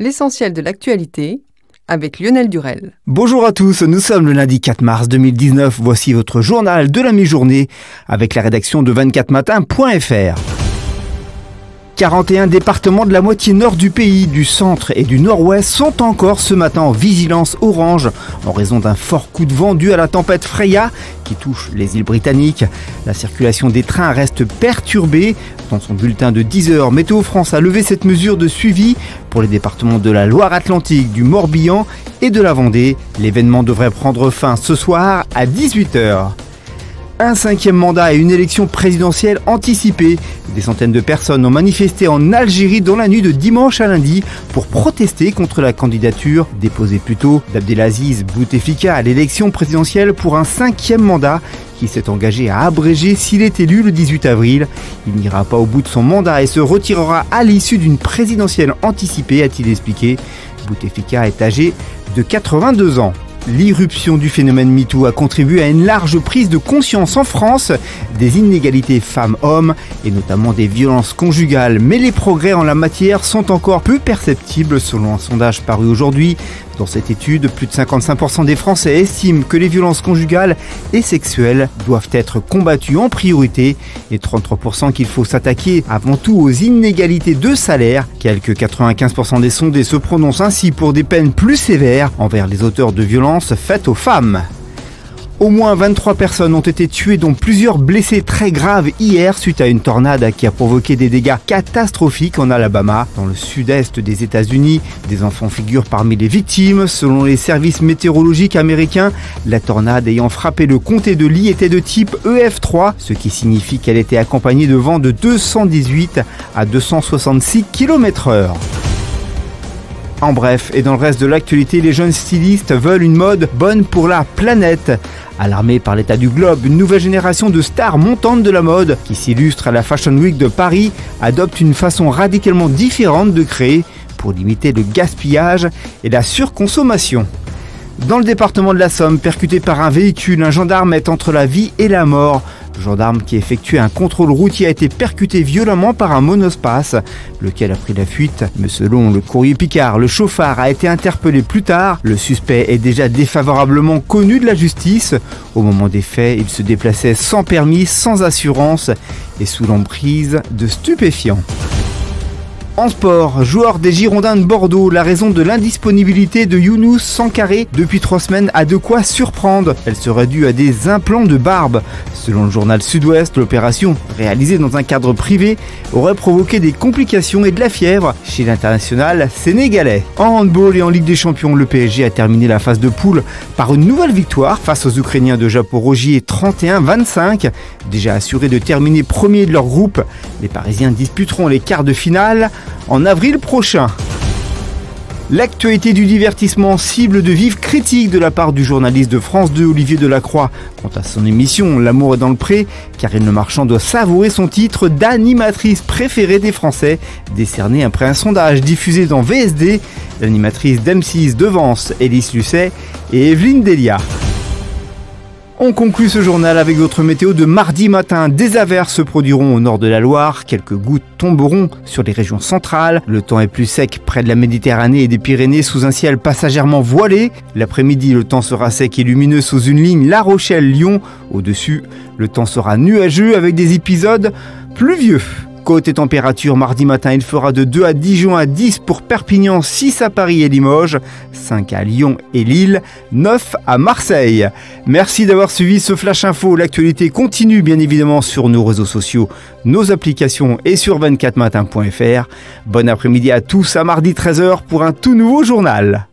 L'essentiel de l'actualité avec Lionel Durel. Bonjour à tous, nous sommes le lundi 4 mars 2019. Voici votre journal de la mi-journée avec la rédaction de 24matin.fr. 41 départements de la moitié nord du pays, du centre et du nord-ouest sont encore ce matin en vigilance orange en raison d'un fort coup de vent dû à la tempête Freya qui touche les îles britanniques. La circulation des trains reste perturbée. Dans son bulletin de 10h, Météo France a levé cette mesure de suivi pour les départements de la Loire-Atlantique, du Morbihan et de la Vendée. L'événement devrait prendre fin ce soir à 18h. Un 5e mandat et une élection présidentielle anticipée. Des centaines de personnes ont manifesté en Algérie dans la nuit de dimanche à lundi pour protester contre la candidature déposée plus tôt d'Abdelaziz Bouteflika à l'élection présidentielle pour un 5e mandat qui s'est engagé à abréger s'il est élu le 18 avril. Il n'ira pas au bout de son mandat et se retirera à l'issue d'une présidentielle anticipée, a-t-il expliqué. Bouteflika est âgé de 82 ans. L'irruption du phénomène MeToo a contribué à une large prise de conscience en France des inégalités femmes-hommes et notamment des violences conjugales. Mais les progrès en la matière sont encore peu perceptibles selon un sondage paru aujourd'hui. Dans cette étude, plus de 55% des Français estiment que les violences conjugales et sexuelles doivent être combattues en priorité et 33% qu'il faut s'attaquer avant tout aux inégalités de salaire. Quelques 95% des sondés se prononcent ainsi pour des peines plus sévères envers les auteurs de violences faites aux femmes. Au moins 23 personnes ont été tuées, dont plusieurs blessés très graves hier suite à une tornade qui a provoqué des dégâts catastrophiques en Alabama, dans le sud-est des États-Unis. Des enfants figurent parmi les victimes. Selon les services météorologiques américains, la tornade ayant frappé le comté de Lee était de type EF3, ce qui signifie qu'elle était accompagnée de vents de 218 à 266 km/h. En bref, et dans le reste de l'actualité, les jeunes stylistes veulent une mode bonne pour la planète. Alarmée par l'état du globe, une nouvelle génération de stars montantes de la mode, qui s'illustre à la Fashion Week de Paris, adopte une façon radicalement différente de créer pour limiter le gaspillage et la surconsommation. Dans le département de la Somme, percuté par un véhicule, un gendarme est entre la vie et la mort. Le gendarme qui effectuait un contrôle routier a été percuté violemment par un monospace, lequel a pris la fuite. Mais selon le Courrier Picard, le chauffard a été interpellé plus tard. Le suspect est déjà défavorablement connu de la justice. Au moment des faits, il se déplaçait sans permis, sans assurance et sous l'emprise de stupéfiants. En sport, joueur des Girondins de Bordeaux, la raison de l'indisponibilité de Younous Sankaré depuis 3 semaines a de quoi surprendre. Elle serait due à des implants de barbe. Selon le journal Sud-Ouest, l'opération, réalisée dans un cadre privé, aurait provoqué des complications et de la fièvre chez l'international sénégalais. En handball et en Ligue des Champions, le PSG a terminé la phase de poule par une nouvelle victoire face aux Ukrainiens de Japorogier 31-25. Déjà assurés de terminer premier de leur groupe, les Parisiens disputeront les quarts de finale en avril prochain. L'actualité du divertissement cible de vives critiques de la part du journaliste de France 2 Olivier Delacroix quant à son émission L'amour est dans le pré. Karine Le Marchand doit savourer son titre d'animatrice préférée des Français, décerné après un sondage diffusé dans VSD. L'animatrice d'M6 devance Élise Lucet et Evelyne Delia. On conclut ce journal avec votre météo de mardi matin. Des averses se produiront au nord de la Loire. Quelques gouttes tomberont sur les régions centrales. Le temps est plus sec près de la Méditerranée et des Pyrénées sous un ciel passagèrement voilé. L'après-midi, le temps sera sec et lumineux sous une ligne La Rochelle-Lyon. Au-dessus, le temps sera nuageux avec des épisodes pluvieux. Côté température, mardi matin, il fera de 2 à Dijon à 10 pour Perpignan, 6 à Paris et Limoges, 5 à Lyon et Lille, 9 à Marseille. Merci d'avoir suivi ce Flash Info. L'actualité continue bien évidemment sur nos réseaux sociaux, nos applications et sur 24matin.fr. Bon après-midi à tous, à mardi 13h pour un tout nouveau journal.